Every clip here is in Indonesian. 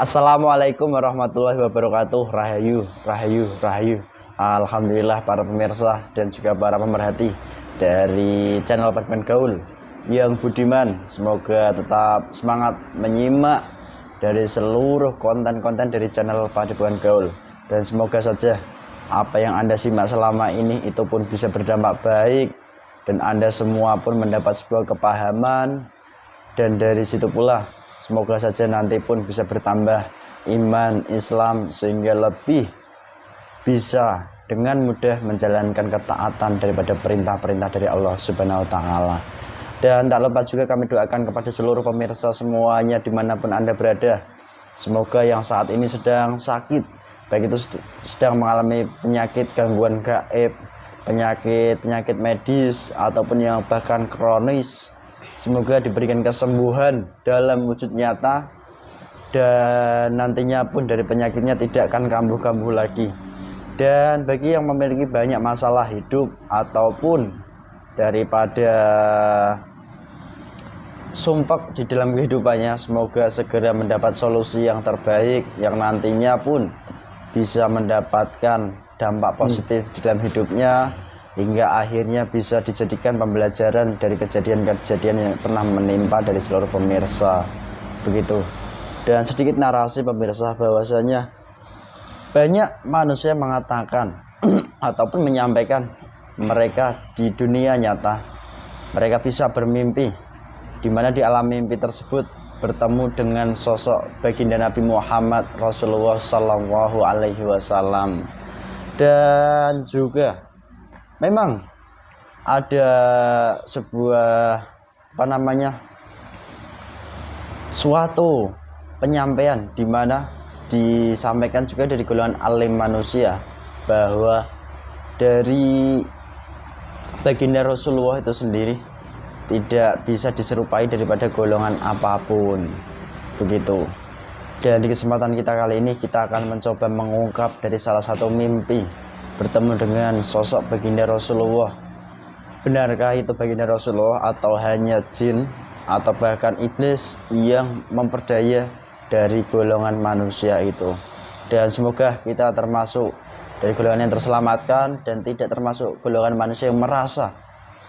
Assalamualaikum warahmatullahi wabarakatuh. Rahayu, rahayu, rahayu. Alhamdulillah para pemirsa dan juga para pemerhati dari channel Padepokan Gaul yang budiman. Semoga tetap semangat menyimak dari seluruh konten-konten dari channel Padepokan Gaul. Dan semoga saja apa yang Anda simak selama ini itu pun bisa berdampak baik. Dan Anda semua pun mendapat sebuah kepahaman. Dan dari situ pula semoga saja nanti pun bisa bertambah iman Islam sehingga lebih bisa dengan mudah menjalankan ketaatan daripada perintah-perintah dari Allah Subhanahu wa Ta'ala. Dan tak lupa juga kami doakan kepada seluruh pemirsa semuanya dimanapun Anda berada. Semoga yang saat ini sedang sakit, baik itu sedang mengalami penyakit gangguan gaib, penyakit medis ataupun yang bahkan kronis, semoga diberikan kesembuhan dalam wujud nyata dan nantinya pun dari penyakitnya tidak akan kambuh-kambuh lagi. Dan bagi yang memiliki banyak masalah hidup ataupun daripada sumpek di dalam kehidupannya, semoga segera mendapat solusi yang terbaik yang nantinya pun bisa mendapatkan dampak positif di dalam hidupnya hingga akhirnya bisa dijadikan pembelajaran dari kejadian-kejadian yang pernah menimpa dari seluruh pemirsa. Begitu. Dan sedikit narasi pemirsa bahwasanya banyak manusia mengatakan ataupun menyampaikan mereka di dunia nyata mereka bisa bermimpi, di mana di alam mimpi tersebut bertemu dengan sosok baginda Nabi Muhammad Rasulullah Sallallahu Alaihi Wasallam. Dan juga memang ada sebuah suatu penyampaian di mana disampaikan juga dari golongan alim manusia bahwa dari baginda Rasulullah itu sendiri tidak bisa diserupai daripada golongan apapun. Begitu. Dan di kesempatan kita kali ini kita akan mencoba mengungkap dari salah satu mimpi bertemu dengan sosok baginda Rasulullah. Benarkah itu baginda Rasulullah atau hanya jin atau bahkan iblis yang memperdaya dari golongan manusia itu? Dan semoga kita termasuk dari golongan yang terselamatkan dan tidak termasuk golongan manusia yang merasa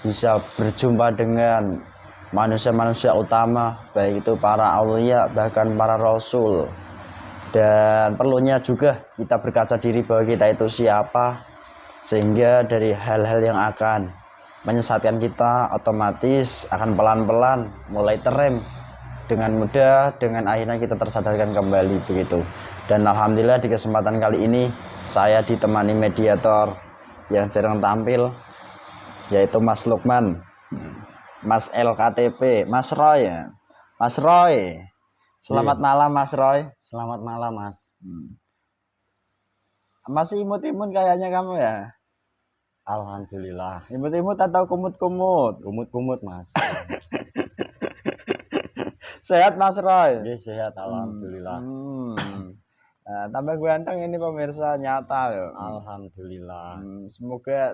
bisa berjumpa dengan manusia-manusia utama, baik itu para aulia bahkan para rasul. Dan perlunya juga kita berkaca diri bahwa kita itu siapa, sehingga dari hal-hal yang akan menyesatkan kita otomatis akan pelan-pelan mulai terem dengan mudah, dengan akhirnya kita tersadarkan kembali. Begitu. Dan alhamdulillah di kesempatan kali ini saya ditemani mediator yang jarang tampil, yaitu Mas Lukman, Mas LKTP, Mas Roy. Mas Roy, selamat malam Mas Roy. Selamat malam Mas. Masih imut-imut kayaknya kamu ya? Alhamdulillah. Imut-imut atau kumut-kumut? Kumut-kumut Mas. Sehat Mas Roy? Dia sehat alhamdulillah. Nah, tambah ganteng ini pemirsa nyata loh. Alhamdulillah. Semoga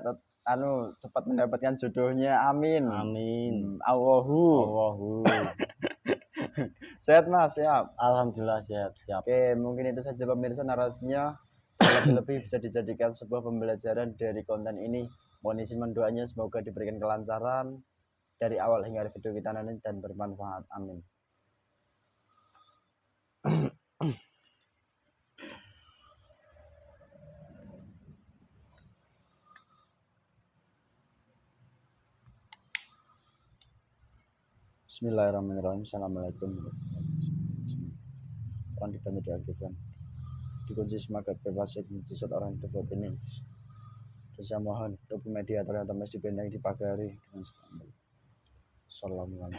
cepat mendapatkan jodohnya, amin. Amin. Allahu. Sehat Mas, siap. Alhamdulillah sehat, siap. Oke, mungkin itu saja pemirsa narasinya. Lebih-lebih bisa dijadikan sebuah pembelajaran dari konten ini. Mohon izin mendoanya semoga diberikan kelancaran dari awal hingga akhir video kita nanti dan bermanfaat. Amin. Bismillahirrahmanirrahim. Assalamualaikum. Orang dibantu diaktifkan, dikunci semangat bebas episode orang devote ini. Dan saya mohon untuk mediator yang temas dibenteng dipagari dengan standar. Assalamualaikum.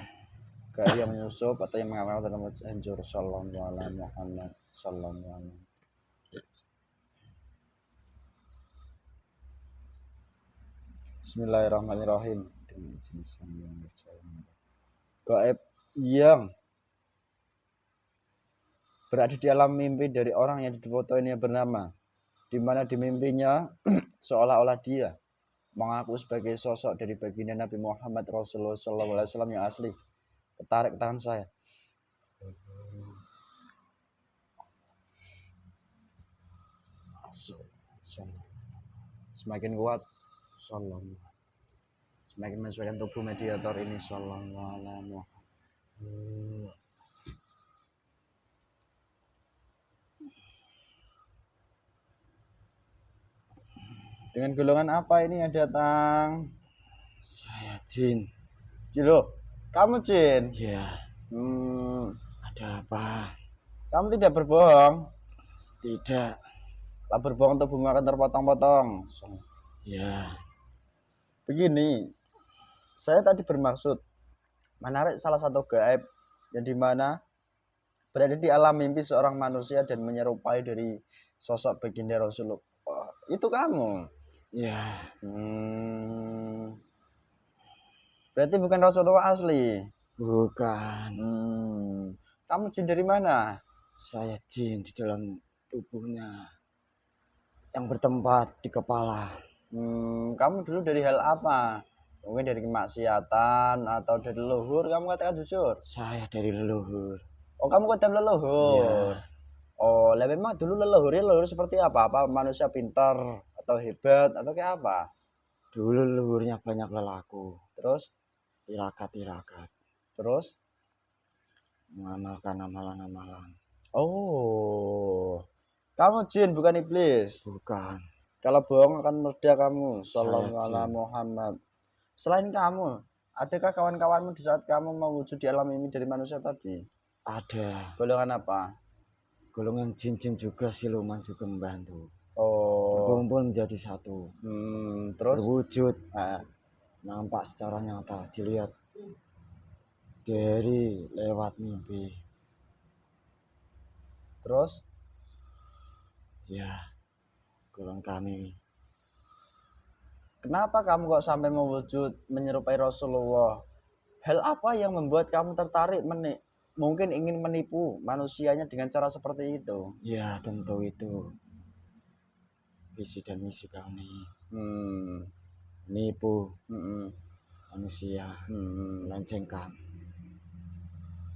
Kayak yang menyusup atau yang mengawal dalam hancur. Assalamualaikum. Assalamualaikum. Bismillahirrahmanirrahim. Dengan jenis yang percaya gaib yang berada di alam mimpi dari orang yang difoto ini bernama, di mana di mimpinya seolah-olah dia mengaku sebagai sosok dari baginda Nabi Muhammad Rasulullah SAW yang asli. Ketarik tangan saya. Semakin kuat, Sallallahu. semakin menyesuaikan tubuh mediator ini. Sallallahu alaihi wasallam. Dengan golongan apa ini yang datang? Saya jin. Cilo, kamu Jin. Ya, Ada apa? Kamu tidak berbohong. Tidak. Kalau berbohong tubuhmu akan terpotong-potong. Ya. Begini, saya tadi bermaksud menarik salah satu gaib yang dimana berada di alam mimpi seorang manusia dan menyerupai dari sosok baginda Rasulullah. Oh, itu kamu. Ya. Berarti bukan Rasulullah asli. Bukan. Kamu jin dari mana? Saya jin di dalam tubuhnya yang bertempat di kepala. Kamu dulu dari hal apa? Mungkin dari kemaksiatan atau dari leluhur? Kamu katakan jujur. Saya dari leluhur. Oh, kamu kata leluhur. Iya. Oh, lah memang dulu leluhur seperti apa? Apa manusia pintar atau hebat atau kayak apa? Dulu leluhurnya banyak lelaku. Terus? Tirakat. Terus? Mengamalkan amalan-amalan. Oh, kamu jin bukan iblis. Bukan. Kalau bohong akan meledak kamu. Sallallahu Saya alaihi Muhammad. Selain kamu, adakah kawan-kawanmu di saat kamu mewujud di alam ini dari manusia tadi? Ada. Golongan apa? Golongan jin-jin juga, siluman juga membantu. Oh, Berkumpul menjadi satu. Terus? Berwujud. Nampak secara nyata, dilihat dari lewat mimpi. Terus? Ya, golongan kami. Kenapa kamu kok sampai mewujud menyerupai Rasulullah? Hal apa yang membuat kamu tertarik mungkin ingin menipu manusianya dengan cara seperti itu? Ya, tentu itu visi dan misi kami. Menipu manusia, melencengkan.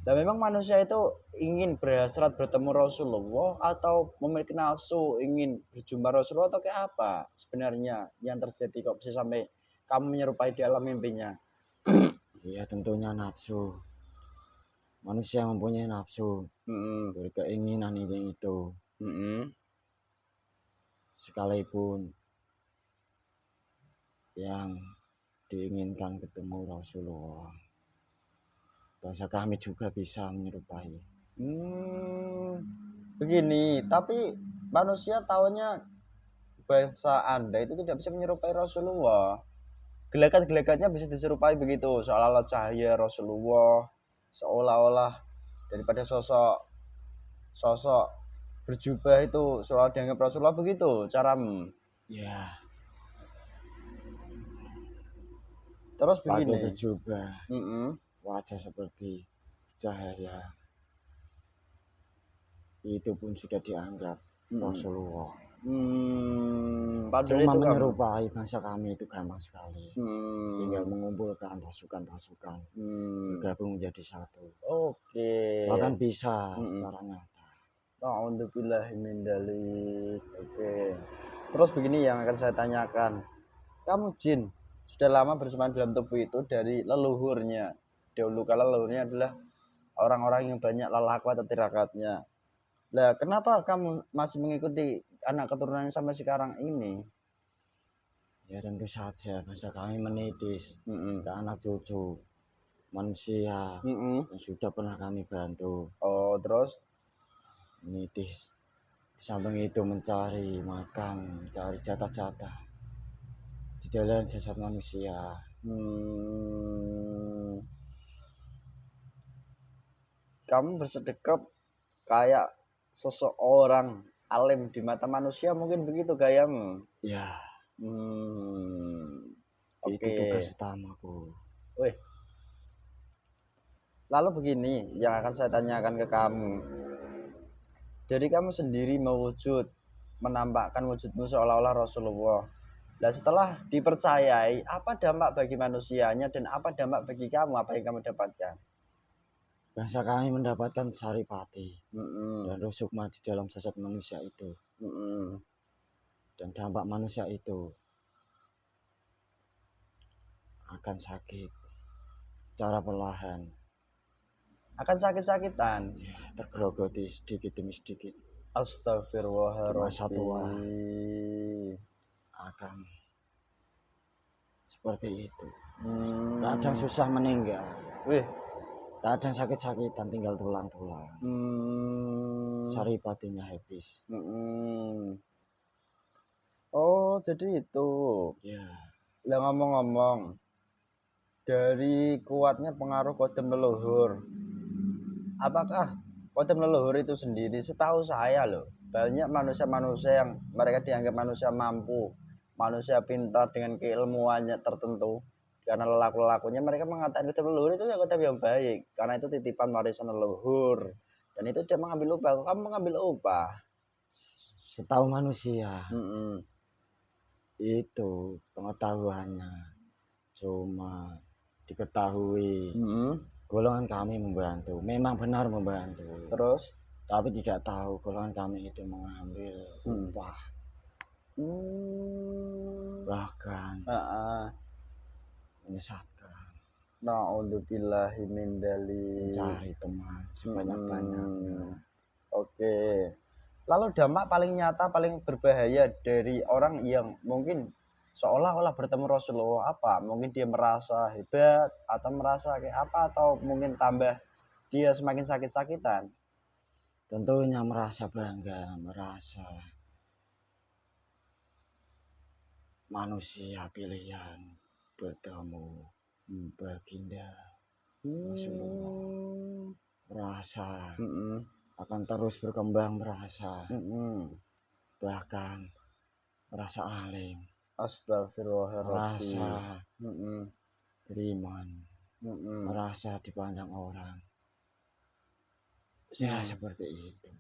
Dan memang manusia itu ingin berhasrat bertemu Rasulullah atau memiliki nafsu ingin berjumpa Rasulullah atau kayak apa sebenarnya yang terjadi kok bisa sampai kamu menyerupai di alam mimpinya? Ya, tentunya nafsu. Manusia mempunyai nafsu, berkeinginan ini itu. Sekalipun yang diinginkan ketemu Rasulullah, bahasa kami juga bisa menyerupai. Begini, tapi manusia tahunya bahasa Anda itu tidak bisa menyerupai Rasulullah. Gelagat-gelagatnya bisa diserupai begitu, seolah-olah cahaya Rasulullah, seolah-olah daripada sosok berjubah itu seolah dianggap Rasulullah begitu caramu. Ya. Terus Pakai begini. berjubah, wajah seperti cahaya, itu pun sudah dianggap Rasulullah. Cuma menyerupai bahasa kami itu gampang sekali. Tinggal mengumpulkan pasukan-pasukan, bergabung menjadi satu. Oke. Bahkan bisa secara nyata. A'udzubillahi min dzalik. Oke. Terus begini yang akan saya tanyakan. Kamu jin sudah lama bersemayam dalam tubuh itu dari leluhurnya. Dahulu kala leluhurnya adalah orang-orang yang banyak lelaku atau tirakatnya. Lah, kenapa kamu masih mengikuti anak keturunannya sampai sekarang ini? Ya tentu saja, masa kami menitis ke anak cucu manusia yang sudah pernah kami bantu. Oh, terus? Menitis. Di samping itu mencari makan, mencari jatah-jatah di dalam jasad manusia. Kamu bersedekap kayak seseorang alim di mata manusia, mungkin begitu gayamu? Ya. Oke. Itu tugas utamaku. Wih. Lalu begini yang akan saya tanyakan ke kamu. Jadi kamu sendiri menampakkan wujudmu seolah-olah Rasulullah. Nah, setelah dipercayai, apa dampak bagi manusianya dan apa dampak bagi kamu? Apa yang kamu dapatkan? Bangsa kami mendapatkan saripati dan rusukma di dalam jasad manusia itu. dan dampak manusia itu akan sakit secara perlahan, Akan sakit-sakitan. ya, tergerogoti sedikit demi sedikit. Astagfirullahaladzim. Di masa tua akan seperti itu. Kadang susah meninggal, Wih. kadang sakit-sakitan tinggal tulang-tulang. Saripatinya habis. Oh, jadi itu. Ya, Lah ngomong-ngomong, dari kuatnya pengaruh kodam leluhur, apakah kodam leluhur itu sendiri, setahu saya loh, banyak manusia-manusia yang mereka dianggap manusia mampu, manusia pintar dengan keilmuannya tertentu, karena lelaku-lakunya mereka mengatakan kodam leluhur itu ya kodam yang baik, karena itu titipan warisan leluhur, dan itu dia mengambil upah. Kamu mengambil upah. setahu manusia Mm-mm. itu pengetahuannya cuma diketahui golongan kami membantu, memang benar membantu, Terus tapi tidak tahu golongan kami itu mengambil upah, bahkan menyesatkan, na'udzubillahi min dzalik. mencari teman sebanyak-banyaknya. Oke. Lalu dampak paling nyata, paling berbahaya dari orang yang mungkin seolah-olah bertemu Rasulullah apa? Mungkin dia merasa hebat atau merasa kayak apa, atau mungkin tambah dia semakin sakit-sakitan. Tentunya merasa bangga, merasa manusia pilihan bertemu baginda Rasulullah, merasa akan terus berkembang, merasa bahkan merasa alim, Astagfirullahaladzim. merasa beriman, merasa dipandang orang, ya seperti itu.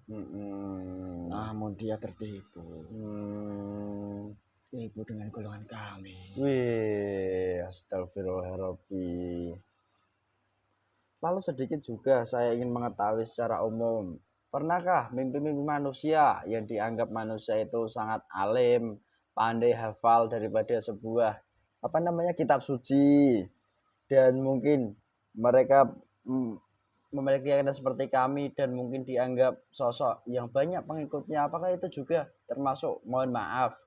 Namun dia tertipu, tertipu dengan golongan kami. Wih, astagfirullahaladzim. Lalu sedikit juga saya ingin mengetahui secara umum, pernahkah mimpi-mimpi manusia yang dianggap manusia itu sangat alim, pandai hafal daripada sebuah kitab suci, dan mungkin mereka memiliki keyakinan seperti kami dan mungkin dianggap sosok yang banyak pengikutnya, apakah itu juga termasuk, mohon maaf,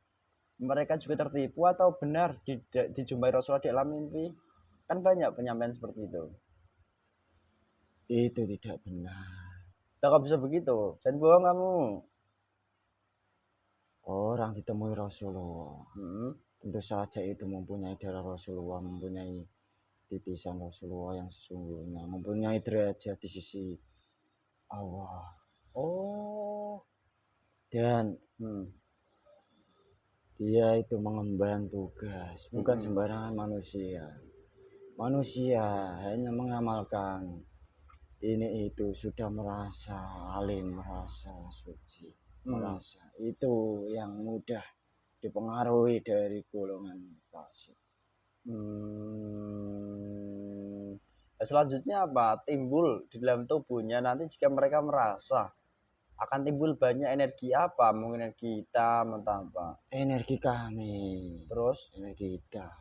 mereka juga tertipu atau benar dijumpai Rasulullah di dalam mimpi? Kan banyak penyampaian seperti itu. Itu tidak benar. Kok bisa begitu? Jangan bohong kamu. Orang ditemui Rasulullah, tentu saja itu mempunyai darah Rasulullah, mempunyai titisan Rasulullah yang sesungguhnya, mempunyai derajat di sisi Allah. Oh, dan dia itu mengemban tugas, bukan sembarangan manusia. Manusia hanya mengamalkan ini itu, sudah merasa alim, merasa suci, merasa itu yang mudah dipengaruhi dari golongan fasik. Selanjutnya apa? Timbul di dalam tubuhnya nanti jika mereka merasa akan timbul banyak energi apa? Mungkin energi hitam atau apa? Energi kami, terus energi hitam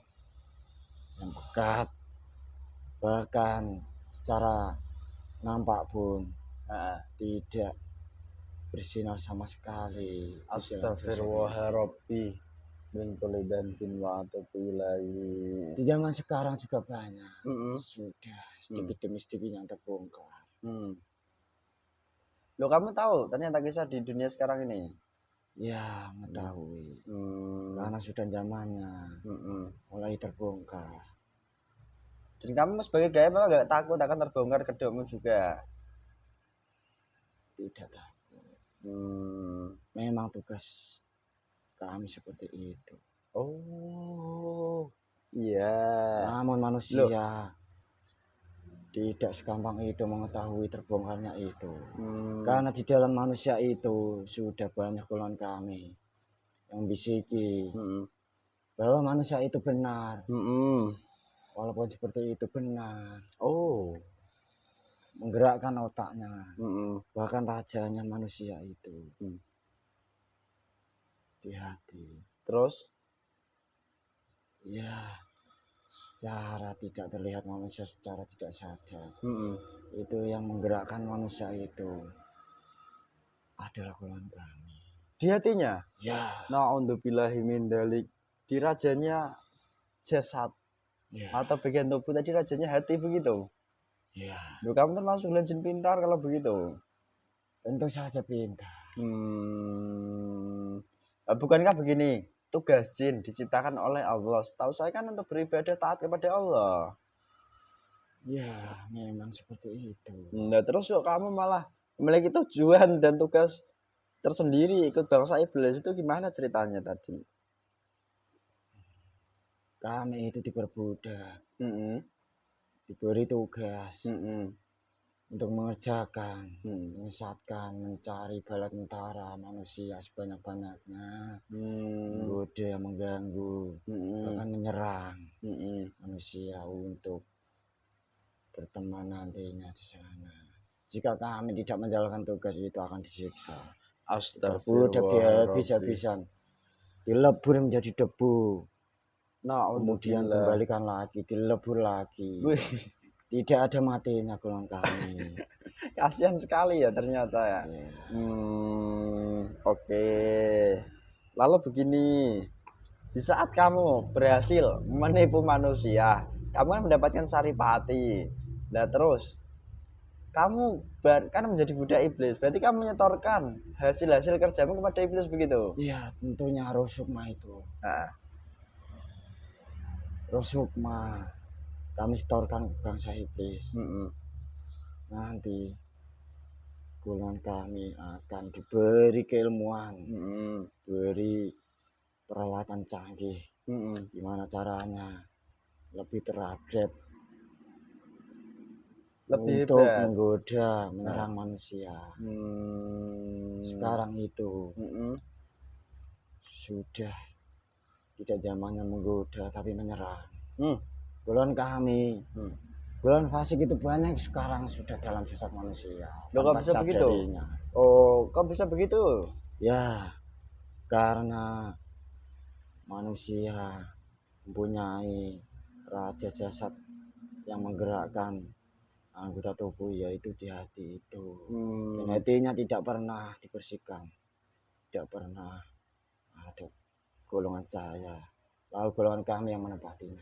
yang pekat, bahkan secara nampak pun tidak bersinar sama sekali. Astagfirullahaladzim. Di zaman sekarang juga banyak, sudah sedikit demi sedikit yang terbongkar. Loh, kamu tahu ternyata kisah di dunia sekarang ini? Ya, mengetahui. Karena sudah zamannya mulai terbongkar. Dan kamu sebagai gaya apa gak takut akan terbongkar kedokmu juga? Tidak takut. Memang tugas kami seperti itu. Oh, iya. Namun manusia tidak segampang itu mengetahui terbongkarnya itu. Karena di dalam manusia itu sudah banyak golongan kami yang bisiki bahwa manusia itu benar. Walaupun seperti itu benar. Oh, menggerakkan otaknya, bahkan rajanya manusia itu di hati. Terus Ya, secara tidak terlihat manusia secara tidak sadar. Itu yang menggerakkan manusia itu adalah golongan kami. Di hatinya? Ya. Na'udzubillahi min dzalik. Di rajanya jasad Ya. atau bagian tubuh tadi rajanya hati begitu. Ya. Loh, kamu termasuk legend pintar kalau begitu. Tentu saja pintar. Bukankah begini? Tugas jin diciptakan oleh Allah. Setahu saya kan untuk beribadah taat kepada Allah. Ya, memang seperti itu. Nah, terus kok kamu malah memiliki tujuan dan tugas tersendiri ikut bangsa iblis itu gimana ceritanya tadi? Kami itu diperbudak, diberi tugas untuk mengerjakan, menyesatkan, mencari bala tentara manusia sebanyak-banyaknya, menggoda, mengganggu, bahkan menyerang manusia untuk berteman nantinya di sana. Jika kami tidak menjalankan tugas itu akan disiksa. Astagfirullah. Habis-habisan, dilebur menjadi debu. Nah, Kemudian kembalikan lagi, dilebur lagi. Wih. Tidak ada matinya golongan kami. Kasihan sekali ya ternyata ya. Oke. Lalu begini, di saat kamu berhasil menipu manusia, kamu kan mendapatkan saripati. Nah terus, kamu kan menjadi budak iblis, berarti kamu menyetorkan hasil-hasil kerjamu kepada iblis begitu? Iya, tentunya Rosukma itu. Nah. Rosukma kami setorkan ke bangsa iblis. Nanti golongan kami akan diberi keilmuan, beri peralatan canggih. Gimana caranya lebih terupgrade, lebih untuk hebat, menggoda, menyerang manusia. Sekarang itu sudah tidak zamannya menggoda tapi menyerang. Golongan kami, golongan fasik itu banyak sekarang sudah dalam jasad manusia. Loh, kok bisa begitu? Oh, kok bisa begitu? Ya, karena manusia mempunyai raja jasad yang menggerakkan anggota tubuh, yaitu di hati itu. Dan hatinya tidak pernah dibersihkan, tidak pernah ada golongan cahaya, lalu golongan kami yang menempatinya.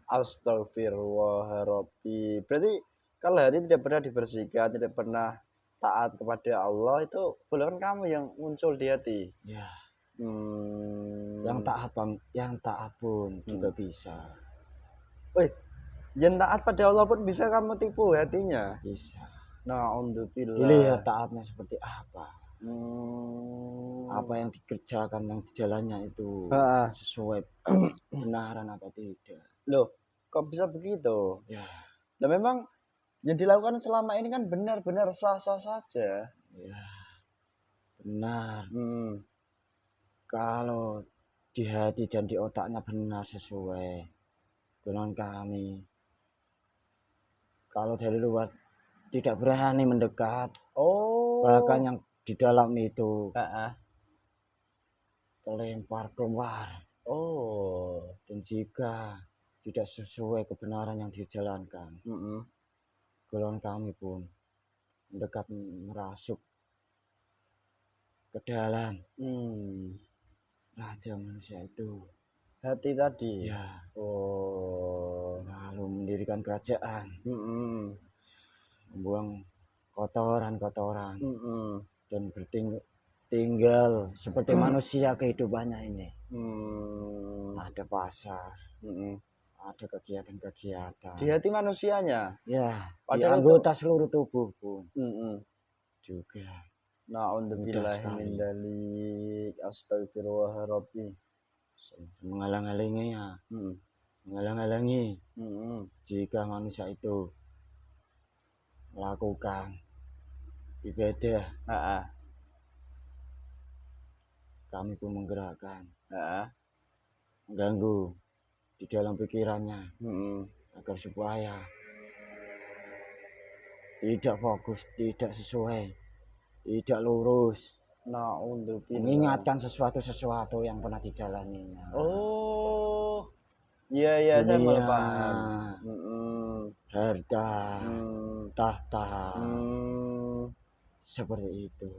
Astagfirullahaladzim. Berarti kalau hati tidak pernah dibersihkan, tidak pernah taat kepada Allah, itu golongan kamu yang muncul di hati. Ya. Yang taat pun juga bisa. Yang taat pada Allah pun bisa kamu tipu hatinya. Bisa. Na'udzubillah. Dilihat taatnya seperti apa. Apa yang dikerjakan, yang di jalannya itu sesuai kebenaran apa tidak. Loh, kok bisa begitu? Ya. Nah memang yang dilakukan selama ini kan benar-benar sah-sah saja. Ya, benar. Kalau di hati dan di otaknya benar sesuai golongan kami, kalau dari luar tidak berani mendekat. Bahkan yang di dalam itu terlempar keluar. Dan jika tidak sesuai kebenaran yang dijalankan, golongan kami pun mendekat, merasuk ke dalam raja manusia itu, hati tadi. Ya. Lalu mendirikan kerajaan, membuang kotoran-kotoran, dan tinggal seperti manusia kehidupannya ini. Ada pasar, ada kegiatan-kegiatan di hati manusianya. Ya, di padahal anggota seluruh tubuh pun juga. Na'udzubillahi min dzalik. Astagfirullahaladzim. Menghalang-halangi jika manusia itu melakukan ibadah, kami pun menggerakkan, mengganggu di dalam pikirannya, agar supaya tidak fokus, tidak sesuai, tidak lurus, Naudzubillah. Mengingatkan sesuatu yang pernah dijalaninya. Oh, iya iya saya mulai Dunia, paham. harta, Hmm, tahta, hmm, seperti itu.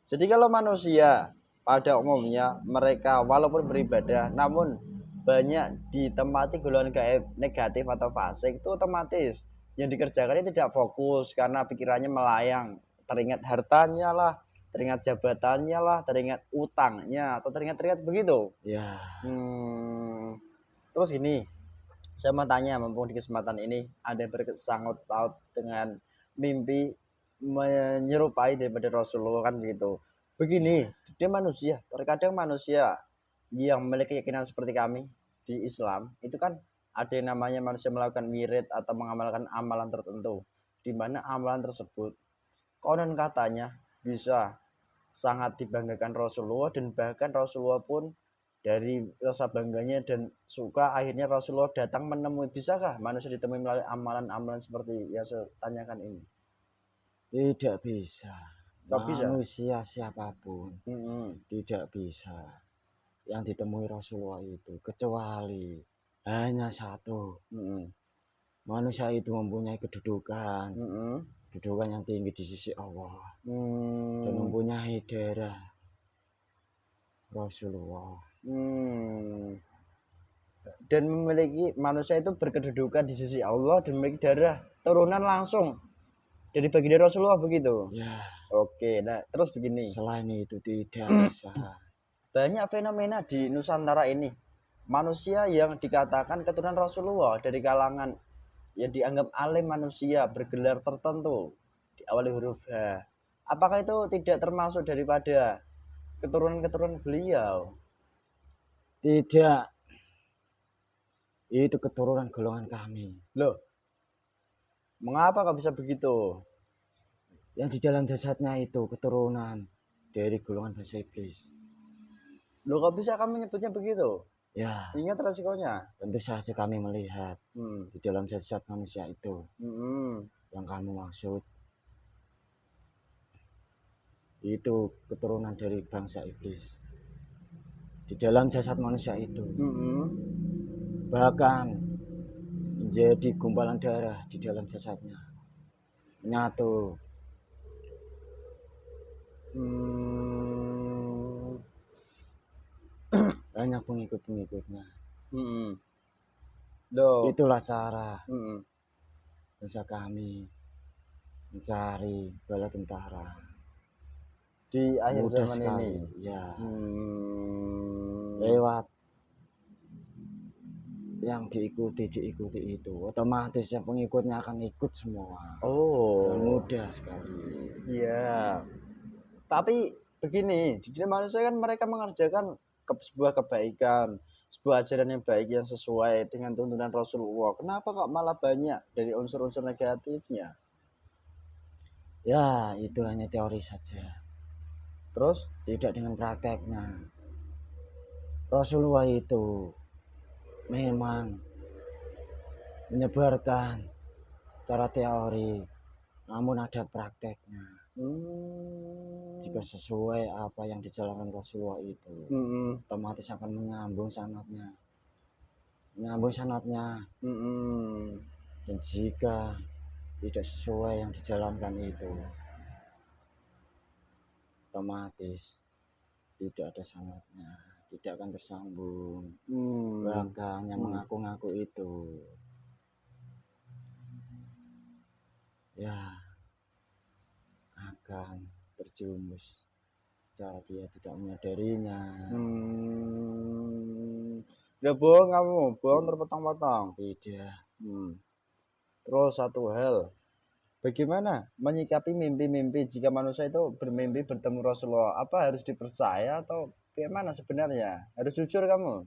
Jadi kalau manusia pada umumnya mereka walaupun beribadah namun banyak ditempati golongan gaib negatif atau fasik, itu otomatis yang dikerjakannya tidak fokus karena pikirannya melayang, teringat hartanya lah, teringat jabatannya lah, teringat utangnya atau teringat begitu. Ya, Terus gini, saya mau tanya, mumpung di kesempatan ini ada bersangkut paut dengan mimpi menyerupai daripada Rasulullah kan begitu. Begini, dia manusia, terkadang manusia yang memiliki keyakinan seperti kami di Islam itu kan ada yang namanya manusia melakukan wirid atau mengamalkan amalan tertentu, di mana amalan tersebut konon katanya bisa sangat dibanggakan Rasulullah, dan bahkan Rasulullah pun dari rasa bangganya dan suka akhirnya Rasulullah datang menemui. Bisakah manusia ditemui melalui amalan-amalan seperti yang saya tanyakan ini? tidak bisa. Kok bisa? Manusia siapapun Mm-mm. tidak bisa yang ditemui Rasulullah itu, kecuali hanya satu. Mm-mm. Manusia itu mempunyai kedudukan Mm-mm. yang tinggi di sisi Allah, dan Mm. mempunyai darah Rasulullah. Dan memiliki manusia itu berkedudukan di sisi Allah dan memiliki darah turunan langsung dari baginda Rasulullah begitu. Ya, Oke, nah terus begini. selain itu tidak bisa. Banyak fenomena di Nusantara ini. Manusia yang dikatakan keturunan Rasulullah dari kalangan yang dianggap alim manusia bergelar tertentu diawali huruf H. Apakah itu tidak termasuk daripada keturunan-keturunan beliau? Tidak, itu keturunan golongan kami. Loh, mengapa kok bisa begitu? Yang di dalam jasadnya itu keturunan dari golongan bangsa iblis. Loh, kok bisa kamu menyebutnya begitu? Ya, Ingat resikonya. tentu saja kami melihat di dalam jasad manusia itu yang kamu maksud. Itu keturunan dari bangsa iblis. Di dalam jasad manusia itu. Bahkan menjadi gumpalan darah di dalam jasadnya. Menyatu. Banyak pengikut-pengikutnya. Itulah cara bangsa kami mencari bala tentara di akhir mudah zaman sekali. ini. Ya, lewat yang diikuti itu, otomatis yang pengikutnya akan ikut semua. Dan mudah sekali. Iya. Tapi begini, di dunia manusia kan mereka mengerjakan sebuah kebaikan, sebuah ajaran yang baik yang sesuai dengan tuntunan Rasulullah. Kenapa kok malah banyak dari unsur-unsur negatifnya? Ya, itu hanya teori saja. Terus tidak dengan prakteknya. Rasulullah itu memang menyebarkan secara teori, namun ada prakteknya. Jika sesuai apa yang dijalankan Rasulullah itu, otomatis akan menyambung sanadnya. Dan jika tidak sesuai yang dijalankan itu, otomatis tidak ada sanadnya, tidak akan tersambung. Bahkan yang mengaku-ngaku itu ya akan terjerumus secara dia tidak menyadarinya. Gak bohong kamu, bohong terpotong-potong. Tidak. Terus satu hal, bagaimana menyikapi mimpi-mimpi jika manusia itu bermimpi bertemu Rasulullah? Apa harus dipercaya atau bagaimana sebenarnya? Harus jujur kamu.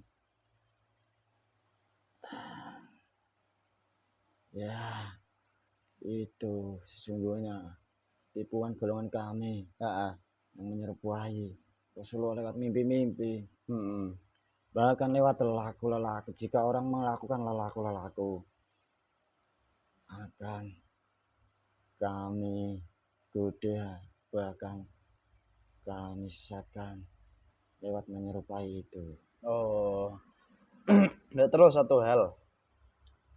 Ya, itu sesungguhnya tipuan golongan kami yang menyerupai Rasulullah lewat mimpi-mimpi. Bahkan lewat lelaku-lelaku. Jika orang melakukan lelaku-lelaku, akan kami goda, bahkan kami sesatkan lewat menyerupai itu. Oh. Nah, terus satu hal,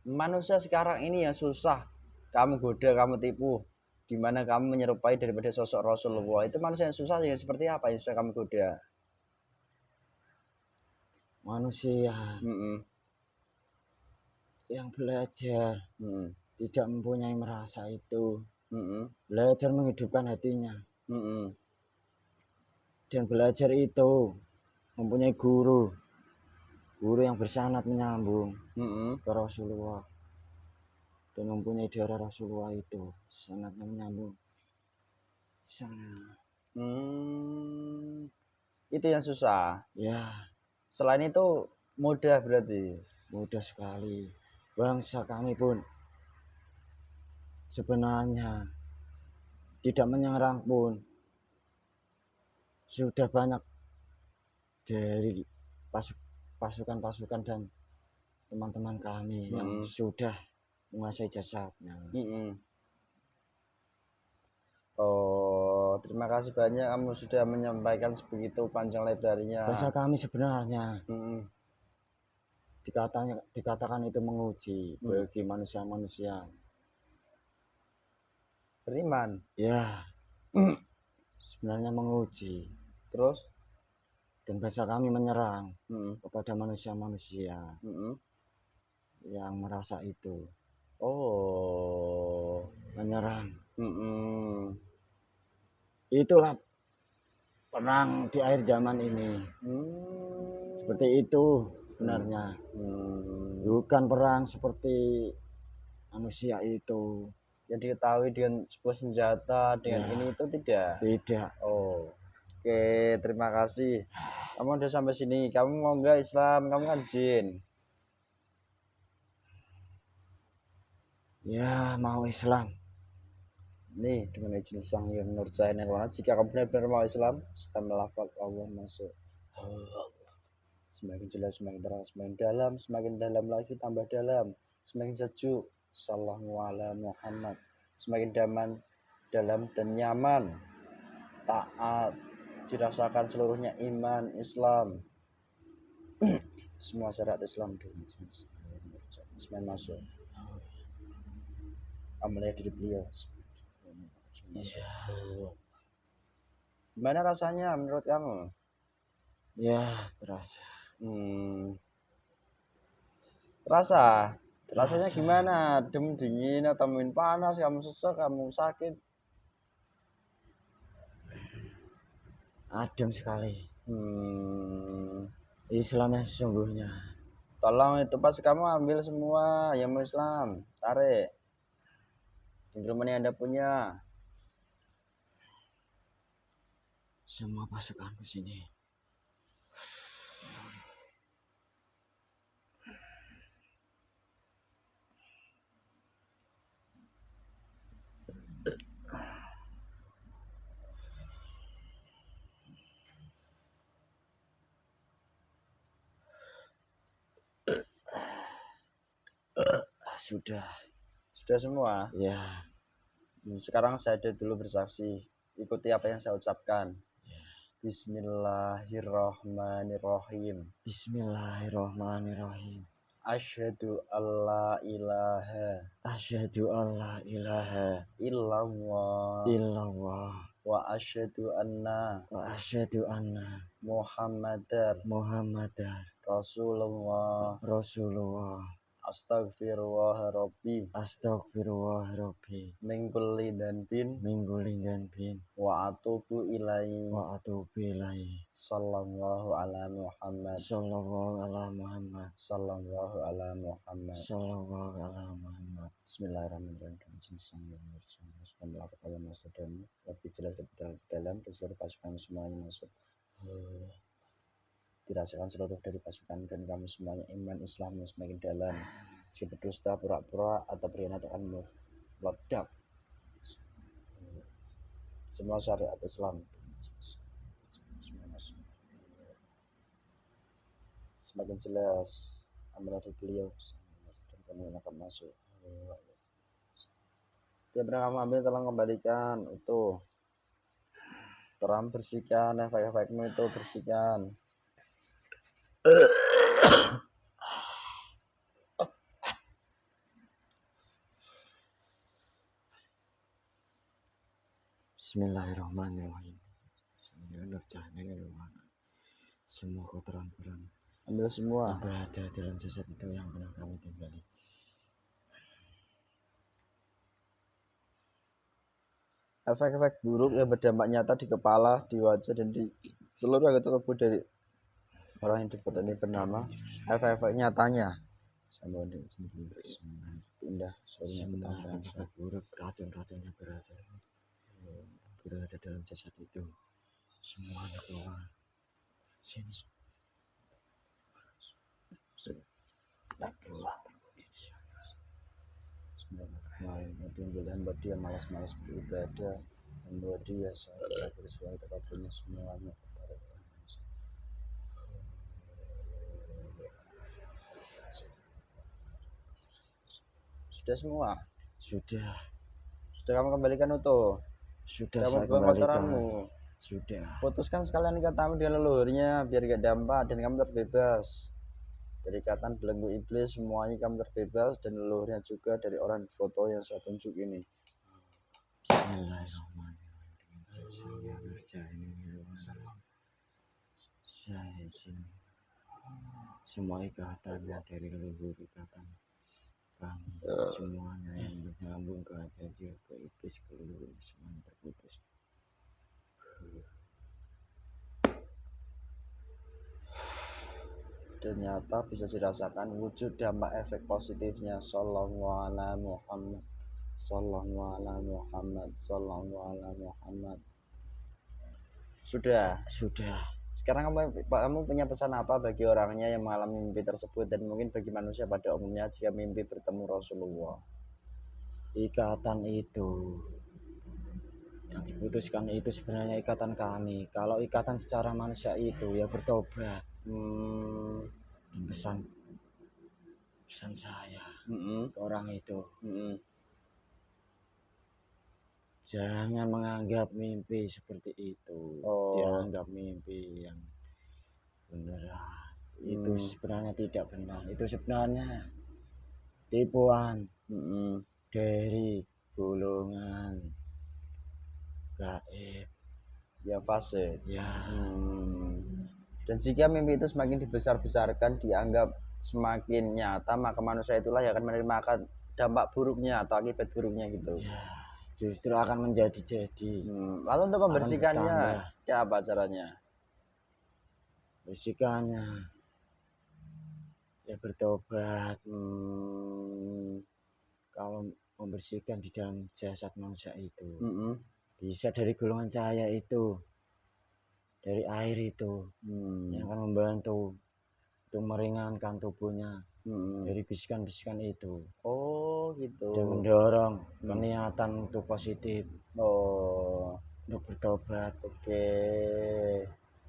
manusia sekarang ini yang susah kamu goda, kamu tipu, di mana kamu menyerupai daripada sosok Rasulullah. Itu manusia yang susah yang seperti apa yang susah kamu goda? Manusia Mm-mm. yang belajar Mm-mm. tidak mempunyai merasa itu, Mm-mm. belajar menghidupkan hatinya, Mm-mm. dan belajar itu mempunyai guru yang bersanad menyambung Mm-mm. ke Rasulullah, dan mempunyai darah Rasulullah itu sangatnya menyambung sana. Itu yang susah. Ya, Selain itu mudah berarti. mudah sekali. Bangsa kami pun sebenarnya tidak menyerang pun sudah banyak dari pasukan-pasukan dan teman-teman kami yang Mm-mm. sudah menguasai jasadnya. Mm-mm. Oh, terima kasih banyak kamu sudah menyampaikan sebegitu panjang lebarnya. Bahasa kami sebenarnya Mm-mm. dikatakan itu menguji bagi manusia-manusia. Beriman. Ya, sebenarnya menguji. Terus? Dan bahasa kami menyerang Mm-mm. kepada manusia-manusia Mm-mm. yang merasa itu. Oh. Menyerang. Mm-mm. Itulah perang di akhir zaman ini. Seperti itu sebenarnya. Bukan perang seperti manusia itu. Yang diketahui dengan sebuah senjata dengan Ya, ini itu tidak. tidak. Oh. Oke, terima kasih. Kamu udah sampai sini. Kamu mau nggak Islam? Kamu kan jin. Ya, mau Islam. Nih, dengan izin Sang Hyang Nurjaya Nirwana, jika kamu benar-benar mau Islam, setelah melafal Allah masuk. Semakin jelas, semakin terang, semakin dalam lagi, tambah dalam, semakin sejuk. Sallallahu ala Muhammad. Semakin dalam dan nyaman. Taat, dirasakan seluruhnya iman Islam. Semua syarat Islam semakin masuk. Amalnya diri beliau. Gimana rasanya menurut kamu? Ya, terasa. Terasa? Rasanya Terasa. gimana? Adem, dingin, atau mungkin panas, kamu sesek, kamu sakit? Adem sekali. Islam yang sesungguhnya. Tolong itu pas kamu ambil semua yang Islam, tarik. Di rumah ini Anda punya. Semua pasukan ke sini. Sudah. Sudah semua? Ya. Sekarang saya dulu bersaksi. Ikuti apa yang saya ucapkan. Ya. Bismillahirrahmanirrahim. Bismillahirrahmanirrahim. Asyhadu alla ilaha. Asyhadu alla ilaha illallah. Wa asyhadu anna. Muhammadar. Rasulullah. Astagfirullah Rabbi. Min kulli dhanbin. Wa atubu ilaihi. Sallallahu ala Muhammad. Bismillahirrahmanirrahim. Lebih jelas, lebih dalam, dan seluruh pasukan semuanya masuk. Dirasakan seluruh dari pasukan dan kamu semuanya iman Islam yang semakin dalam. Jika berdusta, pura-pura, atau berkhianat akan meledak. Semua syariat Islam semakin jelas. Amanah beliau dan kamu akan masuk. Tiap pernah kamu ambil, tolong kembalikan utuh. Terang bersihkan, efek-efekmu itu bersihkan. Bismillahirrahmanirrahim. Semua kotoran-kotoran Ambil semua. yang berada dalam jasad itu yang pernah kamu tinggali. Efek-efek buruk yang berdampak nyata di kepala, di wajah, dan di seluruh anggota tubuh dari orang yang difoto ini bernama efek-efek nyatanya. Sama pindah Semua efek buruk, racun-racun yang berada dalam jasad itu semuanya keluar. Sini. Timbul membuat dia malas-malas beribadah, membuat dia sakit bersuara terkabulnya semuanya kepada Tuhan. Sudah semua? Sudah Kamu kembalikan utuh? Sudah Kamu saya buang kembalikan. kotoranmu? Sudah. Putuskan sekalian ikatamu dengan leluhurnya biar gak dampak dan kamu terbebas dari ikatan belenggu iblis. Semuanya kamu terbebas dan leluhurnya juga dari orang foto yang saya tunjuk ini. Bismillahirrahmanirrahim. Saya izin semua ikatannya dari leluhur ikatan kami semuanya yang menyambung ke ajaib, ke iblis, ke leluhur semuanya terputus. Ternyata bisa dirasakan wujud dampak efek positifnya. Sallallahu ala Muhammad, sallallahu ala Muhammad, sallallahu ala Muhammad. Sudah. Sekarang kamu punya pesan apa bagi orangnya yang mengalami mimpi tersebut dan mungkin bagi manusia pada umumnya jika mimpi bertemu Rasulullah? Ikatan itu yang diputuskan itu sebenarnya ikatan kami. Kalau ikatan secara manusia itu ya bertobat. Pesan saya ke orang itu, jangan menganggap mimpi seperti itu. Dianggap mimpi yang beneran. Itu sebenarnya tidak benar. Itu sebenarnya tipuan dari golongan gaib yang fase. ya. Dan jika mimpi itu semakin dibesar-besarkan, dianggap semakin nyata, maka manusia itulah yang akan menerima dampak buruknya atau akibat buruknya gitu. Ya, justru akan menjadi-jadi. Lalu untuk membersihkannya, ya apa caranya? Bersihkannya ya bertobat. Kalau membersihkan di dalam jasad manusia itu bisa dari golongan cahaya itu, dari air itu yang akan membantu untuk meringankan tubuhnya dari bisikan-bisikan itu. Oh gitu. Dan mendorong niatan untuk positif. Untuk bertobat. Oke.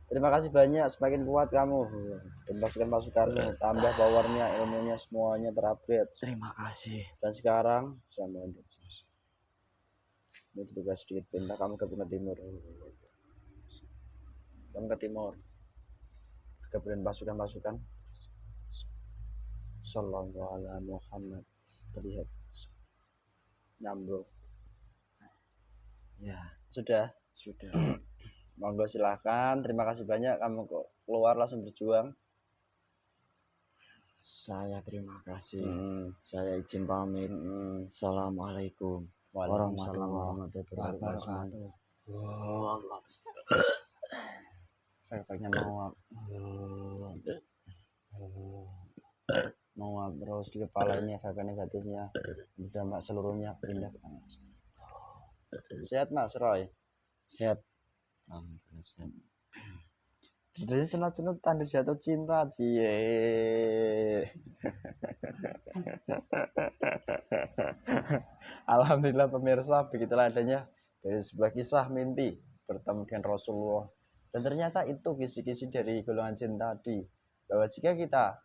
Terima kasih banyak, semakin kuat kamu dan pasukan-pasukanmu, tambah powernya, ilmunya, semuanya terupgrade. Terima kasih. Dan sekarang sama ini juga sedikit pindah, kamu ke timur. Kamu ke timur. Gabungan pasukan-pasukan. Sallallahu ala Muhammad. Terlihat nyambung. Ya, sudah. Monggo silahkan, terima kasih banyak kamu kok keluar langsung berjuang. Saya terima kasih. Saya izin pamit. Assalamualaikum warahmatullahi wabarakatuh. Efeknya mau terus di kepala ini efek negatifnya berdampak seluruhnya pindah ke tangan. Sehat Mas Roy? Sehat. Jadi cenut-cenut tanda jatuh cinta cie. Alhamdulillah pemirsa, begitulah adanya dari sebuah kisah mimpi bertemu dengan Rasulullah. Dan ternyata itu kisi-kisi dari golongan jin tadi, bahwa jika kita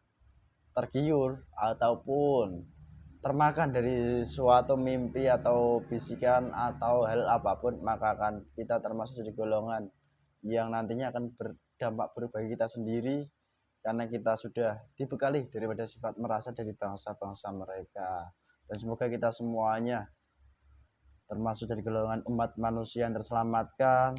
tergiur ataupun termakan dari suatu mimpi atau bisikan atau hal apapun, maka akan kita termasuk dari golongan yang nantinya akan berdampak buruk bagi kita sendiri, karena kita sudah dibekali daripada sifat merasa dari bangsa-bangsa mereka. Dan semoga kita semuanya termasuk dari golongan umat manusia yang terselamatkan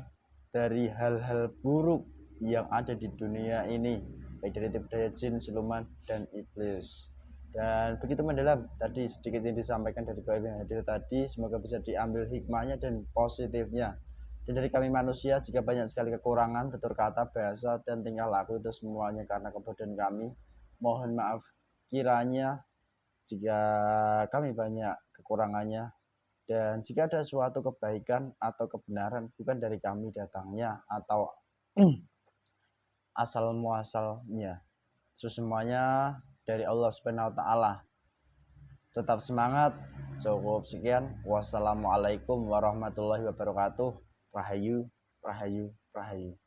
dari hal-hal buruk yang ada di dunia ini, baik dari tipu daya jin, siluman, dan iblis. Dan begitu mendalam tadi sedikit yang disampaikan dari kami yang hadir tadi, semoga bisa diambil hikmahnya dan positifnya. Dan dari kami manusia, jika banyak sekali kekurangan, tutur kata, bahasa, dan tingkah laku itu semuanya karena kebodohan kami, mohon maaf kiranya jika kami banyak kekurangannya. Dan jika ada suatu kebaikan atau kebenaran bukan dari kami datangnya atau asal muasalnya, semuanya dari Allah Subhanahu wa taala. Tetap semangat. Cukup sekian. Wassalamualaikum warahmatullahi wabarakatuh. Rahayu, rahayu, rahayu.